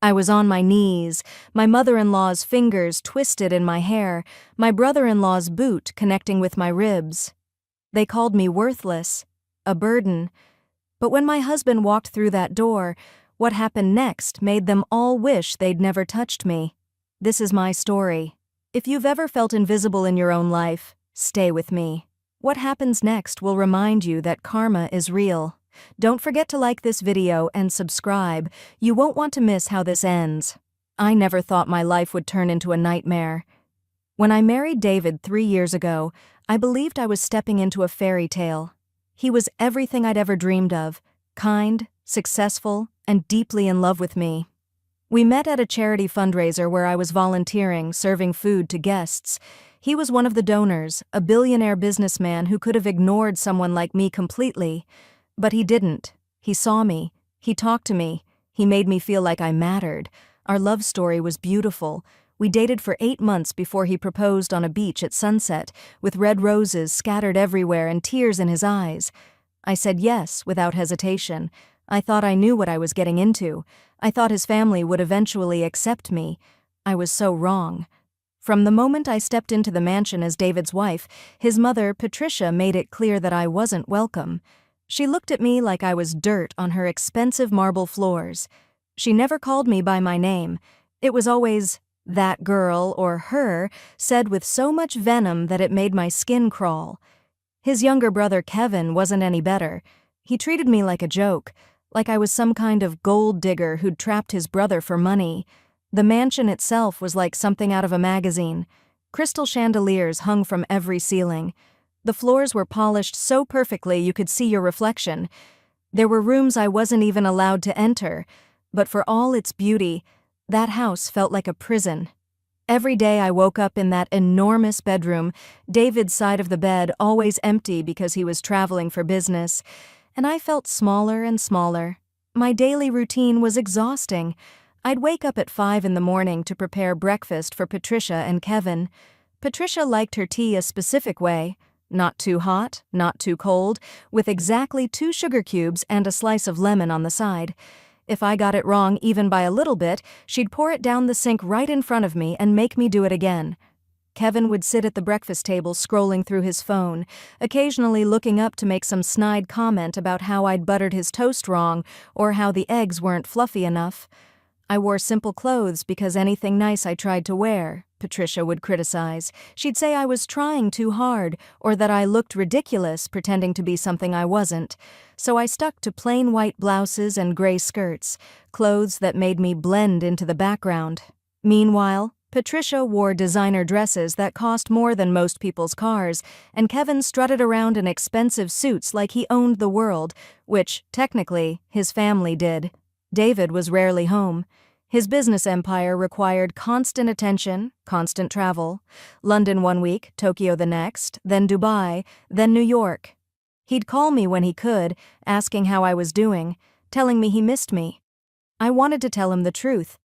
I was on my knees, my mother-in-law's fingers twisted in my hair, my brother-in-law's boot connecting with my ribs. They called me worthless, a burden. But when my husband walked through that door, what happened next made them all wish they'd never touched me. This is my story. If you've ever felt invisible in your own life, stay with me. What happens next will remind you that karma is real. Don't forget to like this video and subscribe. You won't want to miss how this ends. I never thought my life would turn into a nightmare. When I married David 3 years ago, I believed I was stepping into a fairy tale. He was everything I'd ever dreamed of, kind, successful, and deeply in love with me. We met at a charity fundraiser where I was volunteering, serving food to guests. He was one of the donors, a billionaire businessman who could have ignored someone like me completely. But he didn't. He saw me. He talked to me. He made me feel like I mattered. Our love story was beautiful. We dated for 8 months before he proposed on a beach at sunset, with red roses scattered everywhere and tears in his eyes. I said yes without hesitation. I thought I knew what I was getting into. I thought his family would eventually accept me. I was so wrong. From the moment I stepped into the mansion as David's wife, his mother, Patricia, made it clear that I wasn't welcome. She looked at me like I was dirt on her expensive marble floors. She never called me by my name. It was always that girl or her, said with so much venom that it made my skin crawl. His younger brother Kevin wasn't any better. He treated me like a joke, like I was some kind of gold digger who'd trapped his brother for money. The mansion itself was like something out of a magazine. Crystal chandeliers hung from every ceiling. The floors were polished so perfectly you could see your reflection. There were rooms I wasn't even allowed to enter, but for all its beauty, that house felt like a prison. Every day I woke up in that enormous bedroom, David's side of the bed always empty because he was traveling for business, and I felt smaller and smaller. My daily routine was exhausting. I'd wake up at 5 in the morning to prepare breakfast for Patricia and Kevin. Patricia liked her tea a specific way. Not too hot, not too cold, with exactly 2 sugar cubes and a slice of lemon on the side. If I got it wrong even by a little bit, she'd pour it down the sink right in front of me and make me do it again. Kevin would sit at the breakfast table scrolling through his phone, occasionally looking up to make some snide comment about how I'd buttered his toast wrong or how the eggs weren't fluffy enough. I wore simple clothes because anything nice I tried to wear, Patricia would criticize. She'd say I was trying too hard or that I looked ridiculous pretending to be something I wasn't. So I stuck to plain white blouses and gray skirts, clothes that made me blend into the background. Meanwhile, Patricia wore designer dresses that cost more than most people's cars, and Kevin strutted around in expensive suits like he owned the world, which, technically, his family did. David was rarely home. His business empire required constant attention, constant travel. London one week, Tokyo the next, then Dubai, then New York. He'd call me when he could, asking how I was doing, telling me he missed me. I wanted to tell him the truth.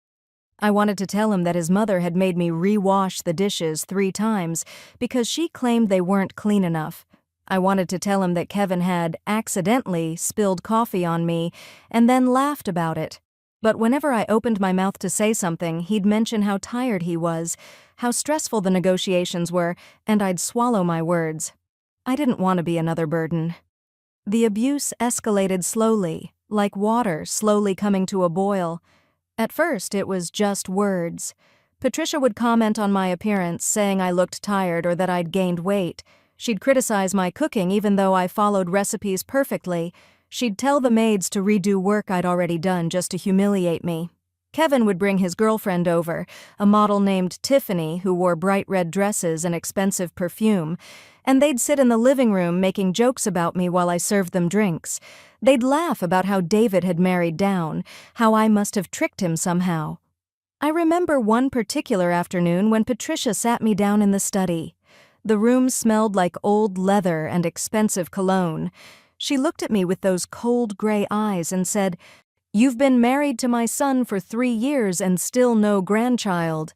I wanted to tell him that his mother had made me re-wash the dishes 3 times because she claimed they weren't clean enough. I wanted to tell him that Kevin had accidentally spilled coffee on me and then laughed about it. But whenever I opened my mouth to say something, he'd mention how tired he was, how stressful the negotiations were, and I'd swallow my words. I didn't want to be another burden. The abuse escalated slowly, like water slowly coming to a boil. At first, it was just words. Patricia would comment on my appearance, saying I looked tired or that I'd gained weight. She'd criticize my cooking even though I followed recipes perfectly. She'd tell the maids to redo work I'd already done just to humiliate me. Kevin would bring his girlfriend over, a model named Tiffany who wore bright red dresses and expensive perfume, and they'd sit in the living room making jokes about me while I served them drinks. They'd laugh about how David had married down, how I must have tricked him somehow. I remember one particular afternoon when Patricia sat me down in the study. The room smelled like old leather and expensive cologne. She looked at me with those cold gray eyes and said, "You've been married to my son for 3 years and still no grandchild.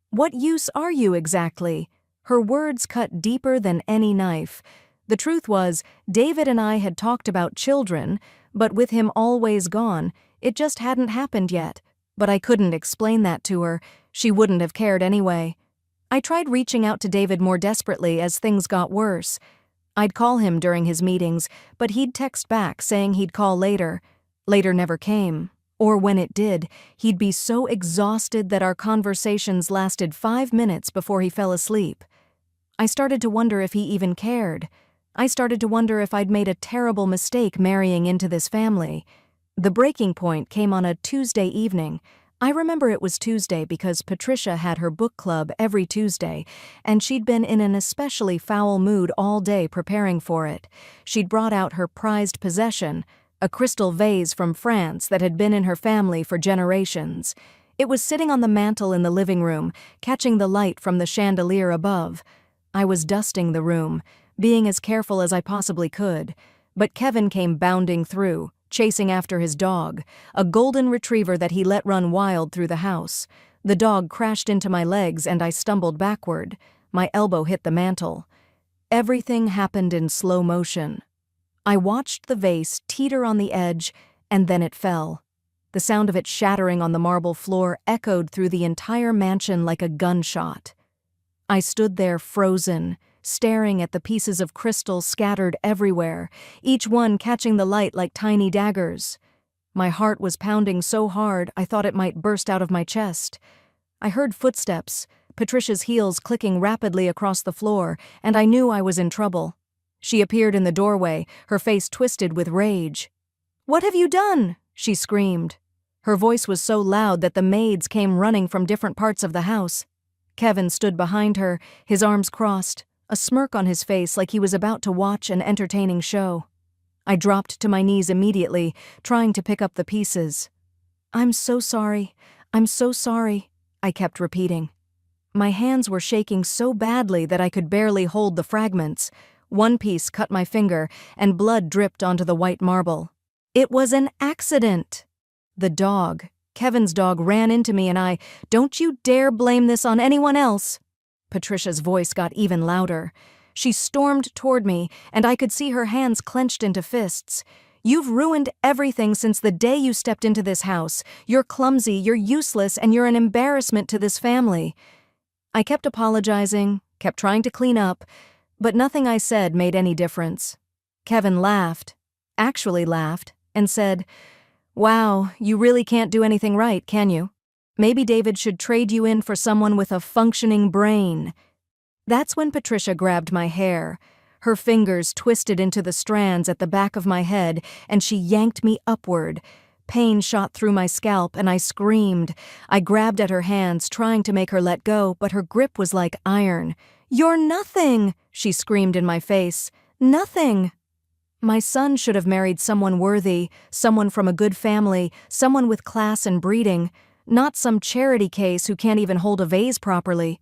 What use are you exactly?" Her words cut deeper than any knife. The truth was, David and I had talked about children, but with him always gone, it just hadn't happened yet. But I couldn't explain that to her. She wouldn't have cared anyway. I tried reaching out to David more desperately as things got worse. I'd call him during his meetings, but he'd text back saying he'd call later. Later never came. Or when it did, he'd be so exhausted that our conversations lasted 5 minutes before he fell asleep. I started to wonder if he even cared. I started to wonder if I'd made a terrible mistake marrying into this family. The breaking point came on a Tuesday evening. I remember it was Tuesday because Patricia had her book club every Tuesday, and she'd been in an especially foul mood all day preparing for it. She'd brought out her prized possession, a crystal vase from France that had been in her family for generations. It was sitting on the mantel in the living room, catching the light from the chandelier above. I was dusting the room, being as careful as I possibly could, but Kevin came bounding through, chasing after his dog, a golden retriever that he let run wild through the house. The dog crashed into my legs and I stumbled backward. My elbow hit the mantel. Everything happened in slow motion. I watched the vase teeter on the edge, and then it fell. The sound of it shattering on the marble floor echoed through the entire mansion like a gunshot. I stood there frozen, staring at the pieces of crystal scattered everywhere, each one catching the light like tiny daggers. My heart was pounding so hard I thought it might burst out of my chest. I heard footsteps, Patricia's heels clicking rapidly across the floor, and I knew I was in trouble. She appeared in the doorway, her face twisted with rage. "What have you done?" she screamed. Her voice was so loud that the maids came running from different parts of the house. Kevin stood behind her, his arms crossed, a smirk on his face like he was about to watch an entertaining show. I dropped to my knees immediately, trying to pick up the pieces. "I'm so sorry. I'm so sorry," I kept repeating. My hands were shaking so badly that I could barely hold the fragments. One piece cut my finger, and blood dripped onto the white marble. It was an accident. The dog, Kevin's dog, ran into me and "Don't you dare blame this on anyone else." Patricia's voice got even louder. She stormed toward me, and I could see her hands clenched into fists. "You've ruined everything since the day you stepped into this house. You're clumsy, you're useless, and you're an embarrassment to this family." I kept apologizing, kept trying to clean up, but nothing I said made any difference. Kevin laughed, actually laughed, and said, "Wow, you really can't do anything right, can you? Maybe David should trade you in for someone with a functioning brain." That's when Patricia grabbed my hair. Her fingers twisted into the strands at the back of my head, and she yanked me upward. Pain shot through my scalp, and I screamed. I grabbed at her hands, trying to make her let go, but her grip was like iron. "You're nothing," she screamed in my face. "Nothing." My son should have married someone worthy, someone from a good family, someone with class and breeding, not some charity case who can't even hold a vase properly.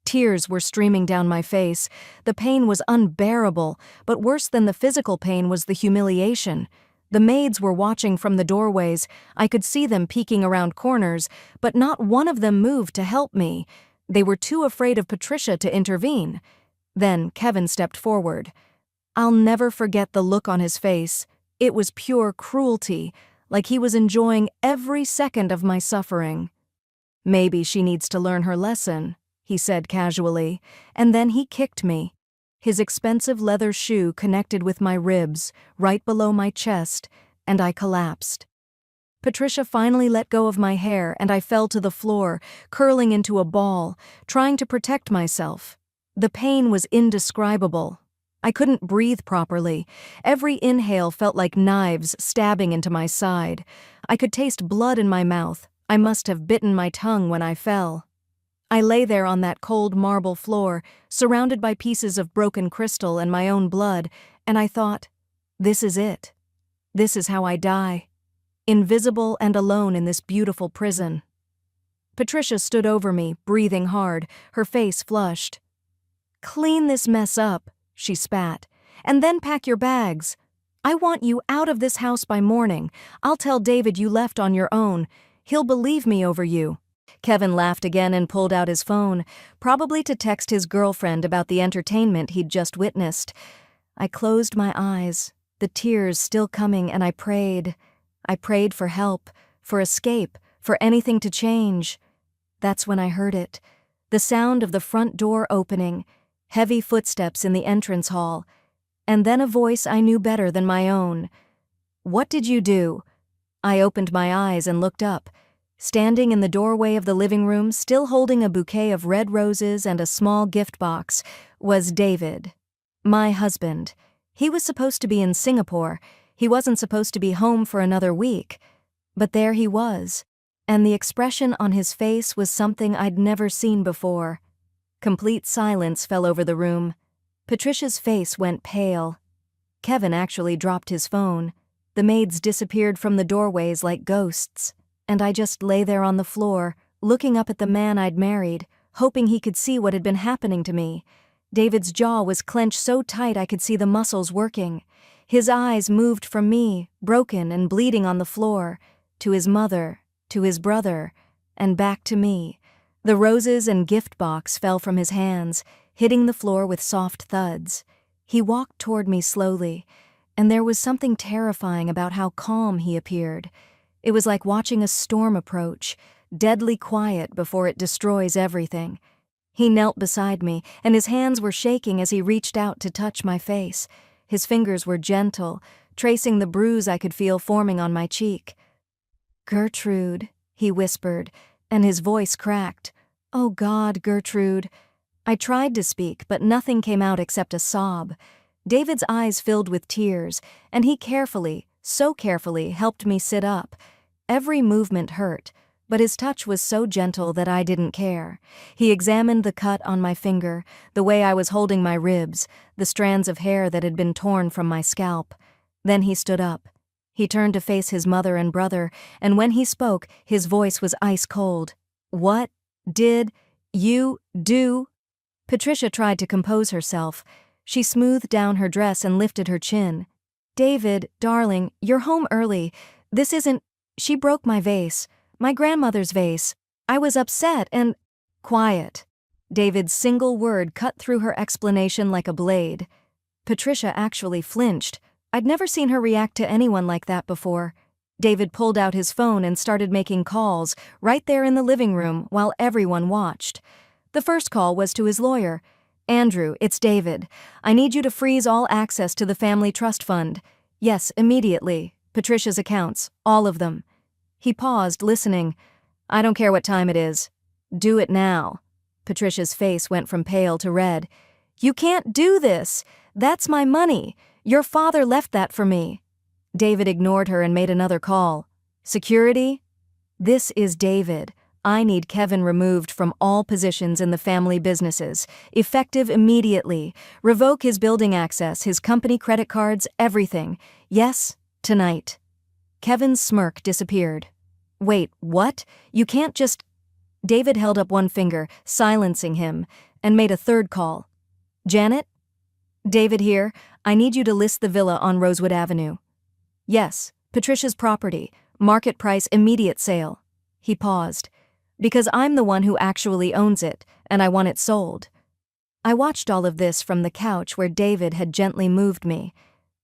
Tears were streaming down my face. The pain was unbearable, but worse than the physical pain was the humiliation. The maids were watching from the doorways. I could see them peeking around corners, but not one of them moved to help me. They were too afraid of Patricia to intervene. Then Kevin stepped forward. I'll never forget the look on his face. It was pure cruelty, like he was enjoying every second of my suffering. "Maybe she needs to learn her lesson," he said casually, and then he kicked me. His expensive leather shoe connected with my ribs, right below my chest, and I collapsed. Patricia finally let go of my hair, and I fell to the floor, curling into a ball, trying to protect myself. The pain was indescribable. I couldn't breathe properly. Every inhale felt like knives stabbing into my side. I could taste blood in my mouth. I must have bitten my tongue when I fell. I lay there on that cold marble floor, surrounded by pieces of broken crystal and my own blood, and I thought, this is it. This is how I die. Invisible and alone in this beautiful prison. Patricia stood over me, breathing hard, her face flushed. "Clean this mess up," she spat, "and then pack your bags. I want you out of this house by morning. I'll tell David you left on your own. He'll believe me over you." Kevin laughed again and pulled out his phone, probably to text his girlfriend about the entertainment he'd just witnessed. I closed my eyes, the tears still coming, and I prayed. I prayed for help, for escape, for anything to change. That's when I heard it. The sound of the front door opening, heavy footsteps in the entrance hall, and then a voice I knew better than my own. "What did you do?" I opened my eyes and looked up. Standing in the doorway of the living room, still holding a bouquet of red roses and a small gift box, was David. My husband. He was supposed to be in Singapore. He wasn't supposed to be home for another week. But there he was. And the expression on his face was something I'd never seen before. Complete silence fell over the room. Patricia's face went pale. Kevin actually dropped his phone. The maids disappeared from the doorways like ghosts. And I just lay there on the floor, looking up at the man I'd married, hoping he could see what had been happening to me. David's jaw was clenched so tight I could see the muscles working. His eyes moved from me, broken and bleeding on the floor, to his mother, to his brother, and back to me. The roses and gift box fell from his hands, hitting the floor with soft thuds. He walked toward me slowly, and there was something terrifying about how calm he appeared. It was like watching a storm approach, deadly quiet before it destroys everything. He knelt beside me, and his hands were shaking as he reached out to touch my face. His fingers were gentle, tracing the bruise I could feel forming on my cheek. "Gertrude," he whispered, and his voice cracked. "Oh God, Gertrude." I tried to speak, but nothing came out except a sob. David's eyes filled with tears, and he carefully, so carefully, helped me sit up. Every movement hurt, but his touch was so gentle that I didn't care. He examined the cut on my finger, the way I was holding my ribs, the strands of hair that had been torn from my scalp. Then he stood up. He turned to face his mother and brother, and when he spoke, his voice was ice cold. "What did you do?" Patricia tried to compose herself. She smoothed down her dress and lifted her chin. "David, darling, you're home early. This isn't—" She broke my vase, my grandmother's vase. I was upset and— "Quiet." David's single word cut through her explanation like a blade. Patricia actually flinched. I'd never seen her react to anyone like that before. David pulled out his phone and started making calls, right there in the living room, while everyone watched. The first call was to his lawyer. "Andrew, it's David. I need you to freeze all access to the family trust fund. Yes, immediately. Patricia's accounts, all of them." He paused, listening. "I don't care what time it is. Do it now." Patricia's face went from pale to red. "You can't do this. That's my money. Your father left that for me." David ignored her and made another call. "Security? This is David. I need Kevin removed from all positions in the family businesses, effective immediately. Revoke his building access, his company credit cards, everything. Yes, tonight." Kevin's smirk disappeared. "Wait, what? You can't just—" David held up one finger, silencing him, and made a third call. "Janet? David here. I need you to list the villa on Rosewood Avenue." "Yes, Patricia's property. Market price, immediate sale." He paused. "Because I'm the one who actually owns it, and I want it sold." I watched all of this from the couch where David had gently moved me.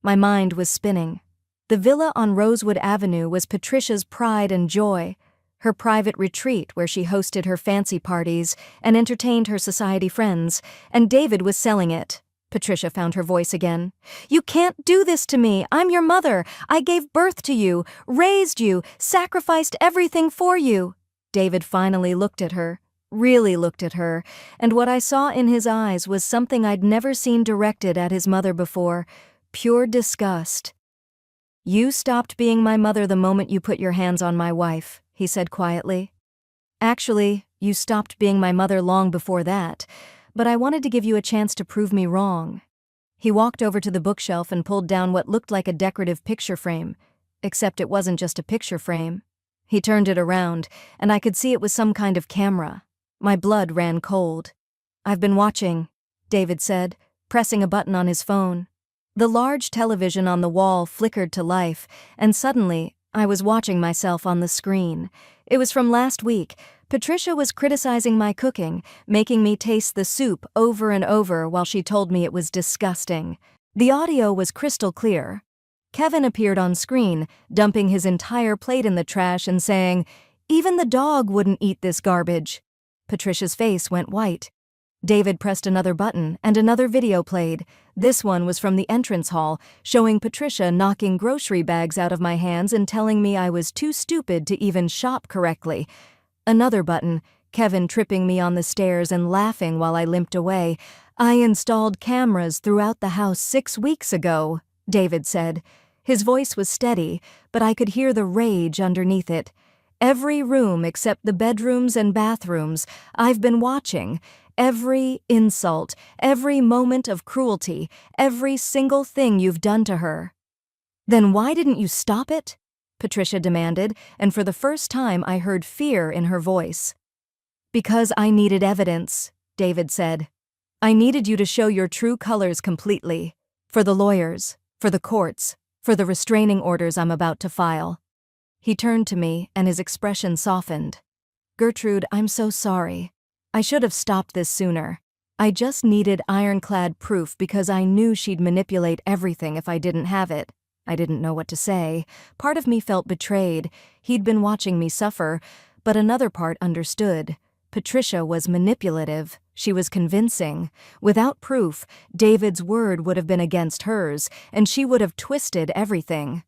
My mind was spinning. The villa on Rosewood Avenue was Patricia's pride and joy, her private retreat where she hosted her fancy parties and entertained her society friends, and David was selling it. Patricia found her voice again. "You can't do this to me. I'm your mother. I gave birth to you, raised you, sacrificed everything for you." David finally looked at her, really looked at her, and what I saw in his eyes was something I'd never seen directed at his mother before, pure disgust. "You stopped being my mother the moment you put your hands on my wife," he said quietly. "Actually, you stopped being my mother long before that, but I wanted to give you a chance to prove me wrong." He walked over to the bookshelf and pulled down what looked like a decorative picture frame, except it wasn't just a picture frame. He turned it around, and I could see it was some kind of camera. My blood ran cold. "I've been watching," David said, pressing a button on his phone. The large television on the wall flickered to life, and suddenly, I was watching myself on the screen. It was from last week. Patricia was criticizing my cooking, making me taste the soup over and over while she told me it was disgusting. The audio was crystal clear. Kevin appeared on screen, dumping his entire plate in the trash and saying, Even the dog wouldn't eat this garbage." Patricia's face went white. David pressed another button, and another video played. This one was from the entrance hall, showing Patricia knocking grocery bags out of my hands and telling me I was too stupid to even shop correctly. Another button, Kevin tripping me on the stairs and laughing while I limped away. "I installed cameras throughout the house 6 weeks ago," David said. His voice was steady, but I could hear the rage underneath it. "Every room except the bedrooms and bathrooms, I've been watching. Every insult, every moment of cruelty, every single thing you've done to her." "Then why didn't you stop it?" Patricia demanded, and for the first time I heard fear in her voice. "Because I needed evidence," David said. "I needed you to show your true colors completely. For the lawyers, for the courts, for the restraining orders I'm about to file." He turned to me, and his expression softened. "Gertrude, I'm so sorry. I should have stopped this sooner. I just needed ironclad proof because I knew she'd manipulate everything if I didn't have it." I didn't know what to say. Part of me felt betrayed. He'd been watching me suffer, but another part understood. Patricia was manipulative. She was convincing. Without proof, David's word would have been against hers, and she would have twisted everything.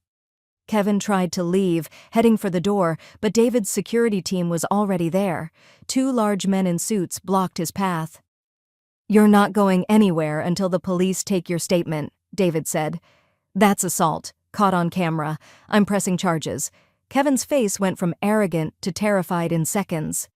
Kevin tried to leave, heading for the door, but David's security team was already there. 2 large men in suits blocked his path. "You're not going anywhere until the police take your statement," David said. "That's assault, caught on camera. I'm pressing charges." Kevin's face went from arrogant to terrified in seconds.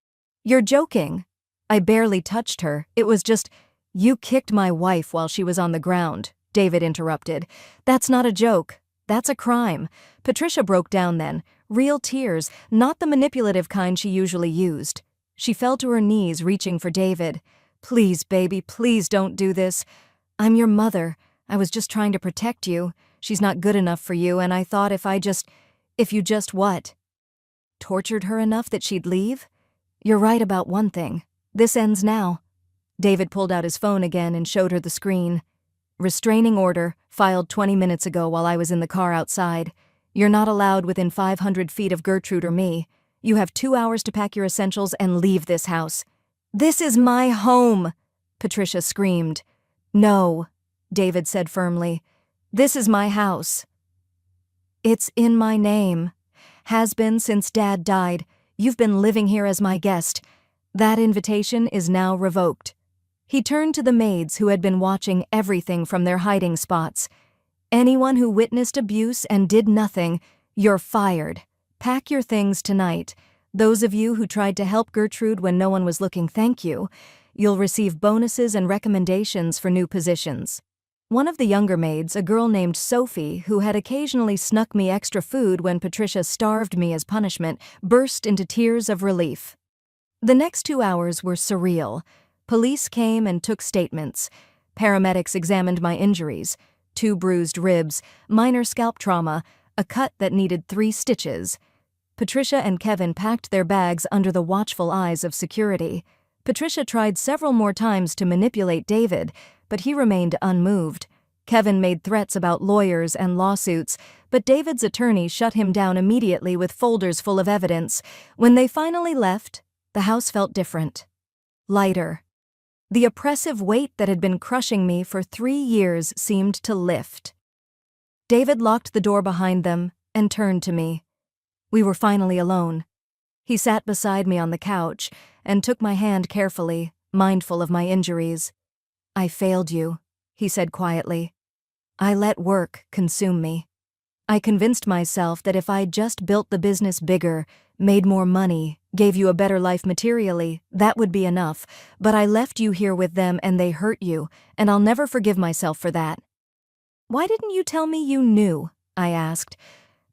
"You're joking." "I barely touched her. It was just—" "You kicked my wife while she was on the ground," David interrupted. "That's not a joke. That's a crime." Patricia broke down then, real tears, not the manipulative kind she usually used. She fell to her knees, reaching for David. "Please, baby, please don't do this. I'm your mother. I was just trying to protect you. She's not good enough for you, and I thought if you just what? Tortured her enough that she'd leave? You're right about one thing. This ends now." David pulled out his phone again and showed her the screen. "Restraining order, filed 20 minutes ago while I was in the car outside. You're not allowed within 500 feet of Gertrude or me. You have 2 hours to pack your essentials and leave this house." "This is my home!" Patricia screamed. "No," David said firmly. "This is my house. It's in my name. Has been since Dad died. You've been living here as my guest. That invitation is now revoked." He turned to the maids who had been watching everything from their hiding spots. "Anyone who witnessed abuse and did nothing, you're fired. Pack your things tonight. Those of you who tried to help Gertrude when no one was looking, thank you. You'll receive bonuses and recommendations for new positions." One of the younger maids, a girl named Sophie, who had occasionally snuck me extra food when Patricia starved me as punishment, burst into tears of relief. The next 2 hours were surreal. Police came and took statements. Paramedics examined my injuries: 2 bruised ribs, minor scalp trauma, a cut that needed 3 stitches. Patricia and Kevin packed their bags under the watchful eyes of security. Patricia tried several more times to manipulate David, but he remained unmoved. Kevin made threats about lawyers and lawsuits, but David's attorney shut him down immediately with folders full of evidence. When they finally left, the house felt different. Lighter. The oppressive weight that had been crushing me for 3 years seemed to lift. David locked the door behind them and turned to me. We were finally alone. He sat beside me on the couch and took my hand carefully, mindful of my injuries. "I failed you," he said quietly. "I let work consume me. I convinced myself that if I just built the business bigger, made more money, gave you a better life materially, that would be enough, but I left you here with them and they hurt you, and I'll never forgive myself for that." "Why didn't you tell me you knew?" I asked.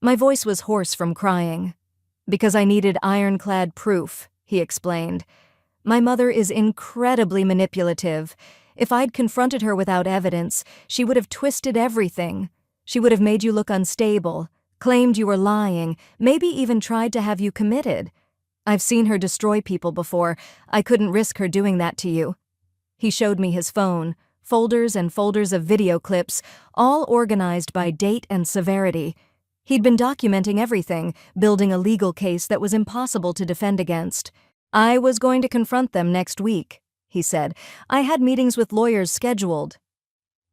My voice was hoarse from crying. "Because I needed ironclad proof," he explained. "My mother is incredibly manipulative. If I'd confronted her without evidence, she would have twisted everything. She would have made you look unstable, claimed you were lying, maybe even tried to have you committed. I've seen her destroy people before. I couldn't risk her doing that to you." He showed me his phone, folders and folders of video clips, all organized by date and severity. He'd been documenting everything, building a legal case that was impossible to defend against. I was going to confront them next week, he said. I had meetings with lawyers scheduled.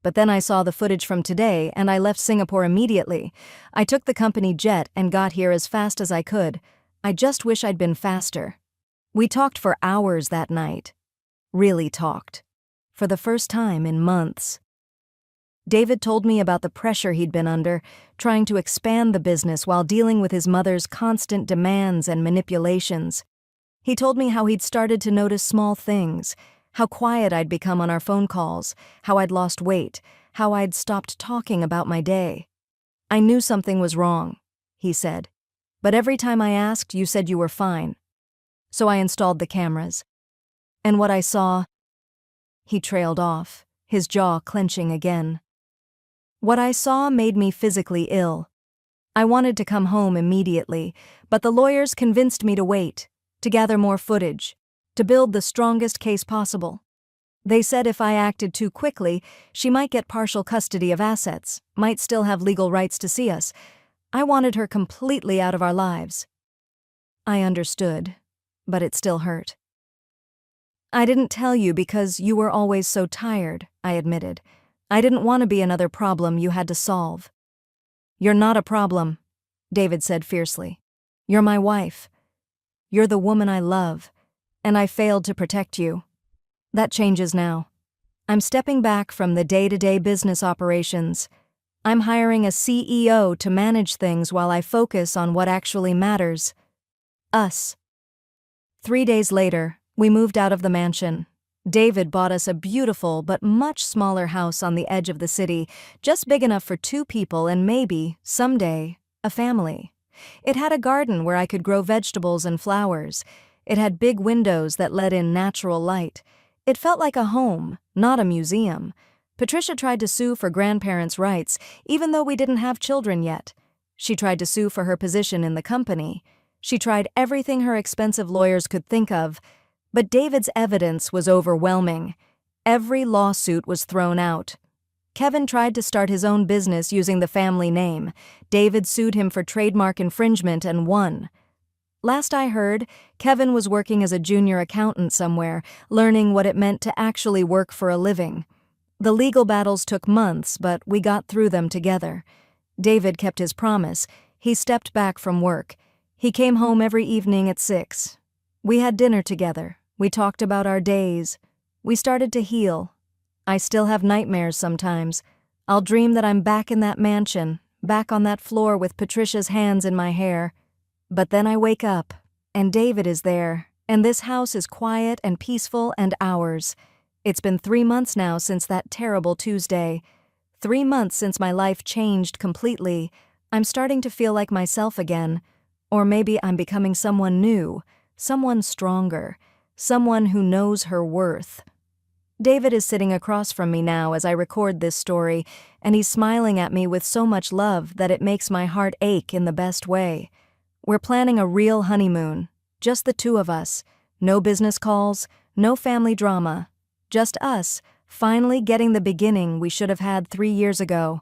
But then I saw the footage from today and I left Singapore immediately. I took the company jet and got here as fast as I could. I just wish I'd been faster. We talked for hours that night. Really talked. For the first time in months. David told me about the pressure he'd been under, trying to expand the business while dealing with his mother's constant demands and manipulations. He told me how he'd started to notice small things, how quiet I'd become on our phone calls, how I'd lost weight, how I'd stopped talking about my day. I knew something was wrong, he said. But every time I asked, you said you were fine. So I installed the cameras. And what I saw... He trailed off, his jaw clenching again. What I saw made me physically ill. I wanted to come home immediately, but the lawyers convinced me to wait, to gather more footage, to build the strongest case possible. They said if I acted too quickly, she might get partial custody of assets, might still have legal rights to see us. I wanted her completely out of our lives. I understood, but it still hurt. I didn't tell you because you were always so tired, I admitted. I didn't want to be another problem you had to solve. You're not a problem, David said fiercely. You're my wife. You're the woman I love, and I failed to protect you. That changes now. I'm stepping back from the day-to-day business operations. I'm hiring a CEO to manage things while I focus on what actually matters. Us. 3 days later, we moved out of the mansion. David bought us a beautiful but much smaller house on the edge of the city, just big enough for 2 people and maybe, someday, a family. It had a garden where I could grow vegetables and flowers. It had big windows that let in natural light. It felt like a home, not a museum. Patricia tried to sue for grandparents' rights, even though we didn't have children yet. She tried to sue for her position in the company. She tried everything her expensive lawyers could think of. But David's evidence was overwhelming. Every lawsuit was thrown out. Kevin tried to start his own business using the family name. David sued him for trademark infringement and won. Last I heard, Kevin was working as a junior accountant somewhere, learning what it meant to actually work for a living. The legal battles took months, but we got through them together. David kept his promise. He stepped back from work. He came home every evening at 6. We had dinner together. We talked about our days. We started to heal. I still have nightmares sometimes. I'll dream that I'm back in that mansion, back on that floor with Patricia's hands in my hair. But then I wake up, and David is there, and this house is quiet and peaceful and ours. It's been 3 months now since that terrible Tuesday. 3 months since my life changed completely. I'm starting to feel like myself again. Or maybe I'm becoming someone new, someone stronger, someone who knows her worth. David is sitting across from me now as I record this story, and he's smiling at me with so much love that it makes my heart ache in the best way. We're planning a real honeymoon, just the 2 of us. No business calls, no family drama. Just us, finally getting the beginning we should have had 3 years ago.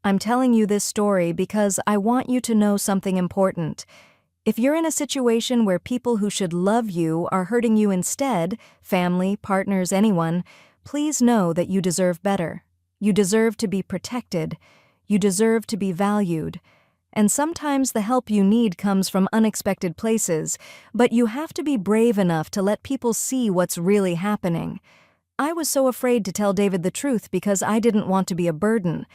I'm telling you this story because I want you to know something important. If you're in a situation where people who should love you are hurting you instead, family, partners, anyone, please know that you deserve better. You deserve to be protected. You deserve to be valued. And sometimes the help you need comes from unexpected places, but you have to be brave enough to let people see what's really happening. I was so afraid to tell David the truth because I didn't want to be a burden.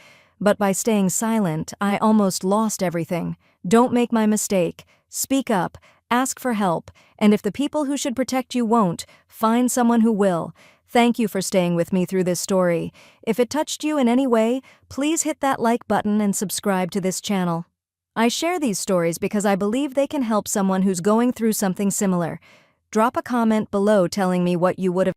But by staying silent, I almost lost everything. Don't make my mistake. Speak up, ask for help, and if the people who should protect you won't, find someone who will. Thank you for staying with me through this story. If it touched you in any way, please hit that like button and subscribe to this channel. I share these stories because I believe they can help someone who's going through something similar. Drop a comment below telling me what you would have